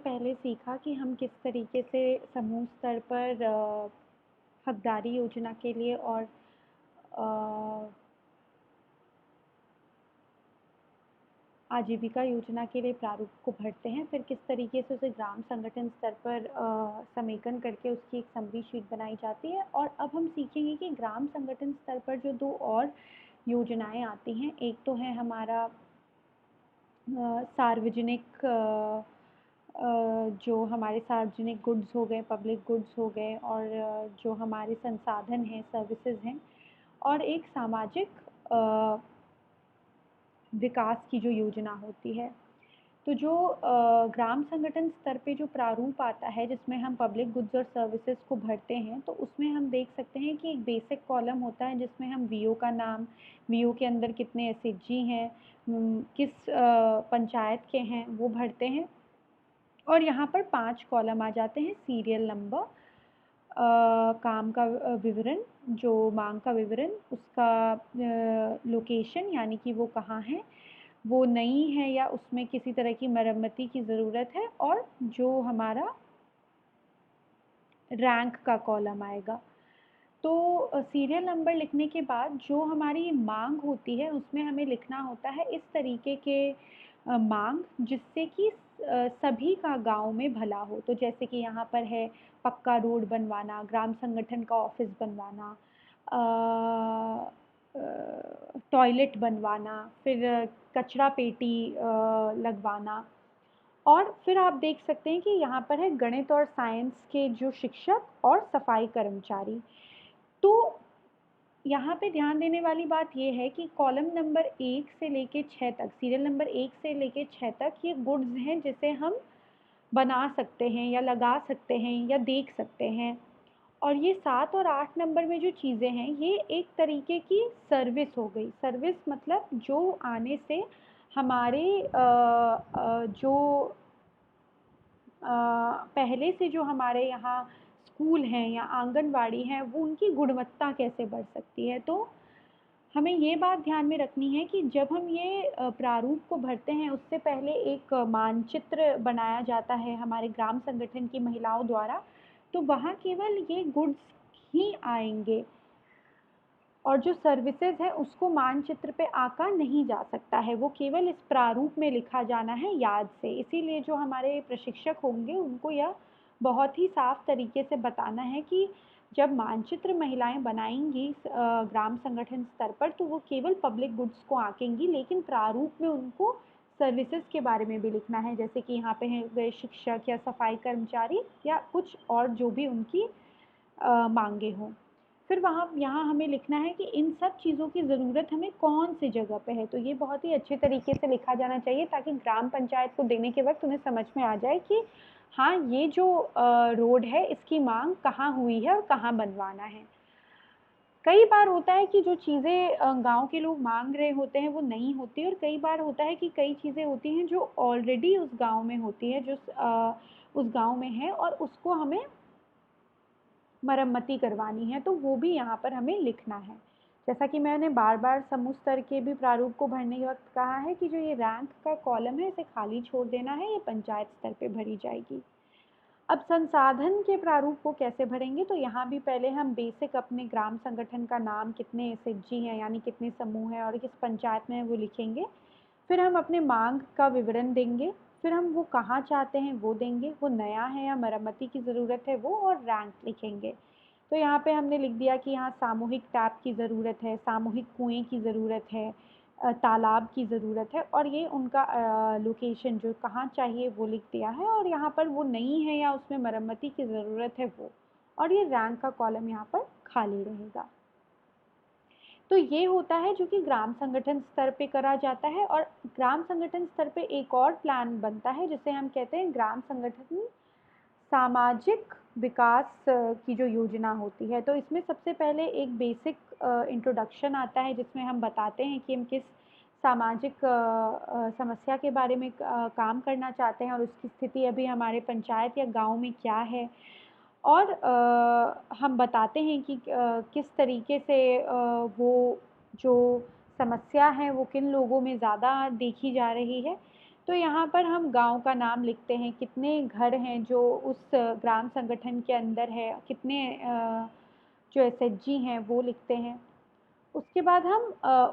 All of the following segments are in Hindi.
पहले सीखा कि हम किस तरीके से समूह स्तर पर हकदारी योजना के लिए और अ, आजीविका योजना के लिए प्रारूप को भरते हैं, फिर किस तरीके से उसे ग्राम संगठन स्तर पर समेकन करके उसकी एक समरी शीट बनाई जाती है। और अब हम सीखेंगे कि ग्राम संगठन स्तर पर जो दो और योजनाएं आती हैं, एक तो है हमारा सार्वजनिक जो हमारे सार्वजनिक गुड्स हो गए, पब्लिक गुड्स हो गए, और जो हमारे संसाधन हैं, सर्विसेज हैं, और एक सामाजिक विकास की जो योजना होती है। तो जो ग्राम संगठन स्तर पे जो प्रारूप आता है जिसमें हम पब्लिक गुड्स और सर्विसेज को भरते हैं, तो उसमें हम देख सकते हैं कि एक बेसिक कॉलम होता है जिसमें हम वीओ का नाम, वीओ के अंदर कितने एसएचजी हैं, किस पंचायत के हैं, वो भरते हैं। और यहाँ पर 5 कॉलम आ जाते हैं। सीरियल नंबर, काम का विवरण, जो मांग का विवरण, उसका लोकेशन यानी कि वो कहाँ है, वो नई है या उसमें किसी तरह की मरम्मती की ज़रूरत है, और जो हमारा रैंक का कॉलम आएगा। तो सीरियल नंबर लिखने के बाद जो हमारी मांग होती है उसमें हमें लिखना होता है इस तरीके के मांग जिससे कि सभी का गांव में भला हो। तो जैसे कि यहाँ पर है पक्का रोड बनवाना, ग्राम संगठन का ऑफिस बनवाना, टॉयलेट बनवाना, फिर कचरा पेटी लगवाना। और फिर आप देख सकते हैं कि यहाँ पर है गणित और साइंस के जो शिक्षक और सफाई कर्मचारी। तो यहाँ पे ध्यान देने वाली बात ये है कि कॉलम नंबर 1 से लेके 6 तक, सीरियल नंबर 1 से लेके 6 तक ये गुड्स हैं जिसे हम बना सकते हैं या लगा सकते हैं या देख सकते हैं। और ये 7 और 8 नंबर में जो चीज़ें हैं ये एक तरीके की सर्विस हो गई। सर्विस मतलब जो आने से हमारे जो पहले से जो हमारे यहाँ स्कूल हैं या आंगनवाड़ी हैं वो उनकी गुणवत्ता कैसे बढ़ सकती है। तो हमें ये बात ध्यान में रखनी है कि जब हम ये प्रारूप को भरते हैं उससे पहले एक मानचित्र बनाया जाता है हमारे ग्राम संगठन की महिलाओं द्वारा। तो वहाँ केवल ये गुड्स ही आएंगे और जो सर्विसेज है उसको मानचित्र पे आका नहीं जा सकता है, वो केवल इस प्रारूप में लिखा जाना है याद से। इसीलिए जो हमारे प्रशिक्षक होंगे उनको यह बहुत ही साफ तरीके से बताना है कि जब मानचित्र महिलाएं बनाएंगी ग्राम संगठन स्तर पर तो वो केवल पब्लिक गुड्स को आंकेंगी, लेकिन प्रारूप में उनको सर्विसेज के बारे में भी लिखना है, जैसे कि यहाँ पे हैं शिक्षक या सफाई कर्मचारी या कुछ और जो भी उनकी मांगे हों। फिर वहाँ यहाँ हमें लिखना है कि इन सब चीज़ों की ज़रूरत हमें कौन सी जगह पे है। तो ये बहुत ही अच्छे तरीके से लिखा जाना चाहिए ताकि ग्राम पंचायत को देने के वक्त उन्हें समझ में आ जाए कि हाँ ये जो रोड है इसकी मांग कहाँ हुई है और कहाँ बनवाना है। कई बार होता है कि जो चीज़ें गांव के लोग मांग रहे होते हैं वो नहीं होती, और कई बार होता है कि कई चीज़ें होती हैं जो ऑलरेडी उस गांव में होती है, जो उस गांव में है और उसको हमें मरम्मती करवानी है, तो वो भी यहाँ पर हमें लिखना है। जैसा कि मैंने बार बार समूह स्तर के भी प्रारूप को भरने के वक्त कहा है कि जो ये रैंक का कॉलम है इसे खाली छोड़ देना है, ये पंचायत स्तर पे भरी जाएगी। अब संसाधन के प्रारूप को कैसे भरेंगे, तो यहाँ भी पहले हम बेसिक अपने ग्राम संगठन का नाम, कितने एसएचजी हैं यानी कितने समूह हैं और किस पंचायत में है वो लिखेंगे। फिर हम अपने मांग का विवरण देंगे, फिर हम वो कहाँ चाहते हैं वो देंगे, वो नया है या मरम्मती की ज़रूरत है वो, और रैंक लिखेंगे। तो यहाँ पे हमने लिख दिया कि यहाँ सामूहिक टैप की ज़रूरत है, सामूहिक कुएं की ज़रूरत है, तालाब की ज़रूरत है, और ये उनका लोकेशन जो कहाँ चाहिए वो लिख दिया है, और यहाँ पर वो नहीं है या उसमें मरम्मती की ज़रूरत है वो, और ये रैंक का कॉलम यहाँ पर खाली रहेगा। तो ये होता है जो कि ग्राम संगठन स्तर पे करा जाता है। और ग्राम संगठन स्तर पे एक और प्लान बनता है जिसे हम कहते हैं ग्राम संगठन सामाजिक विकास की जो योजना होती है। तो इसमें सबसे पहले एक बेसिक इंट्रोडक्शन आता है जिसमें हम बताते हैं कि हम किस सामाजिक समस्या के बारे में काम करना चाहते हैं और उसकी स्थिति अभी हमारे पंचायत या गांव में क्या है, और हम बताते हैं कि किस तरीके से वो जो समस्या है वो किन लोगों में ज़्यादा देखी जा रही है। तो यहाँ पर हम गांव का नाम लिखते हैं, कितने घर हैं जो उस ग्राम संगठन के अंदर है, कितने जो एसएचजी हैं वो लिखते हैं। उसके बाद हम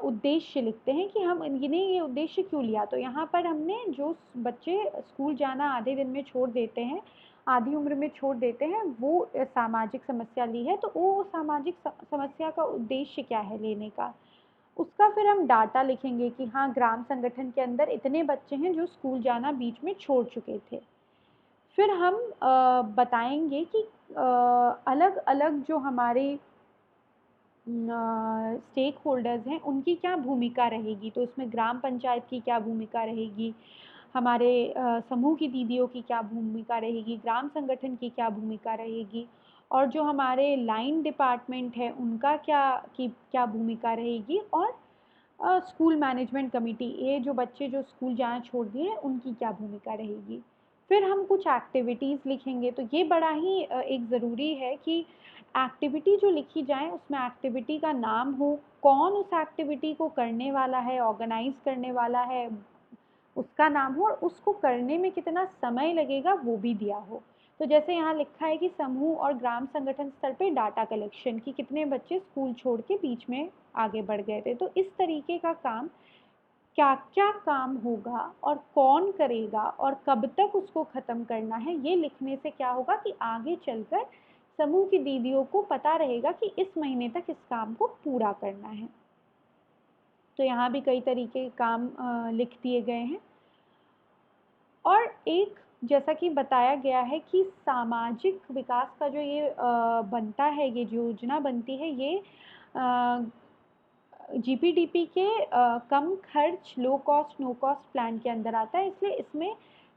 उद्देश्य लिखते हैं कि हम इन्हें ये उद्देश्य क्यों लिया। तो यहाँ पर हमने जो बच्चे स्कूल जाना आधे दिन में छोड़ देते हैं, आधी उम्र में छोड़ देते हैं, वो सामाजिक समस्या ली है, तो वो सामाजिक समस्या का उद्देश्य क्या है लेने का, उसका फिर हम डाटा लिखेंगे कि हाँ ग्राम संगठन के अंदर इतने बच्चे हैं जो स्कूल जाना बीच में छोड़ चुके थे। फिर हम बताएंगे कि अलग अलग जो हमारे स्टेक होल्डर्स हैं उनकी क्या भूमिका रहेगी। तो इसमें ग्राम पंचायत की क्या भूमिका रहेगी, हमारे समूह की दीदियों की क्या भूमिका रहेगी, ग्राम संगठन की क्या भूमिका रहेगी, और जो हमारे लाइन डिपार्टमेंट है उनका क्या भूमिका रहेगी, और स्कूल मैनेजमेंट कमेटी, ये जो बच्चे जो स्कूल जाना छोड़ दिए उनकी क्या भूमिका रहेगी। फिर हम कुछ एक्टिविटीज़ लिखेंगे। तो ये बड़ा ही एक ज़रूरी है कि एक्टिविटी जो लिखी जाए उसमें एक्टिविटी का नाम हो, कौन उस एक्टिविटी को करने वाला है, ऑर्गेनाइज करने वाला है, उसका नाम हो, और उसको करने में कितना समय लगेगा वो भी दिया हो। तो जैसे यहाँ लिखा है कि समूह और ग्राम संगठन स्तर पे डाटा कलेक्शन की कितने बच्चे स्कूल छोड़ के बीच में आगे बढ़ गए थे। तो इस तरीके का काम, क्या क्या काम होगा और कौन करेगा और कब तक उसको ख़त्म करना है, ये लिखने से क्या होगा कि आगे चलकर समूह की दीदियों को पता रहेगा कि इस महीने तक इस काम को पूरा करना है। तो यहाँ भी कई तरीके के काम लिख दिए गए हैं। और एक, जैसा कि बताया गया है कि सामाजिक विकास का जो ये बनता है, ये जो योजना बनती है, ये जीपीडीपी के कम खर्च low cost no cost plan के अंदर आता है। इसलिए इसमें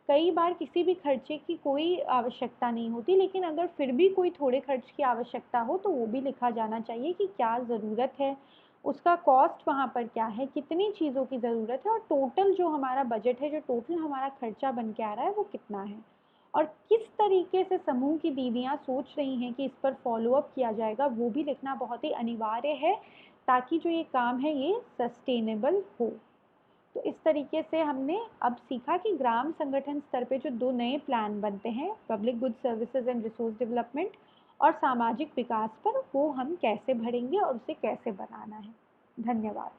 कई बार किसी भी खर्चे की कोई आवश्यकता नहीं होती, लेकिन अगर फिर भी कोई थोड़े खर्च की आवश्यकता हो तो वो भी लिखा जाना चाहिए कि क्या ज़रूरत है, उसका कॉस्ट वहाँ पर क्या है, कितनी चीज़ों की ज़रूरत है, और टोटल जो हमारा बजट है, जो टोटल हमारा खर्चा बन के आ रहा है वो कितना है, और किस तरीके से समूह की दीदियाँ सोच रही हैं कि इस पर फॉलो अप किया जाएगा, वो भी लिखना बहुत ही अनिवार्य है, ताकि जो ये काम है ये सस्टेनेबल हो। तो इस तरीके से हमने अब सीखा कि ग्राम संगठन स्तर पे जो 2 नए प्लान बनते हैं, public good services and resource development और सामाजिक विकास पर, वो हम कैसे भरेंगे और उसे कैसे बनाना है। धन्यवाद।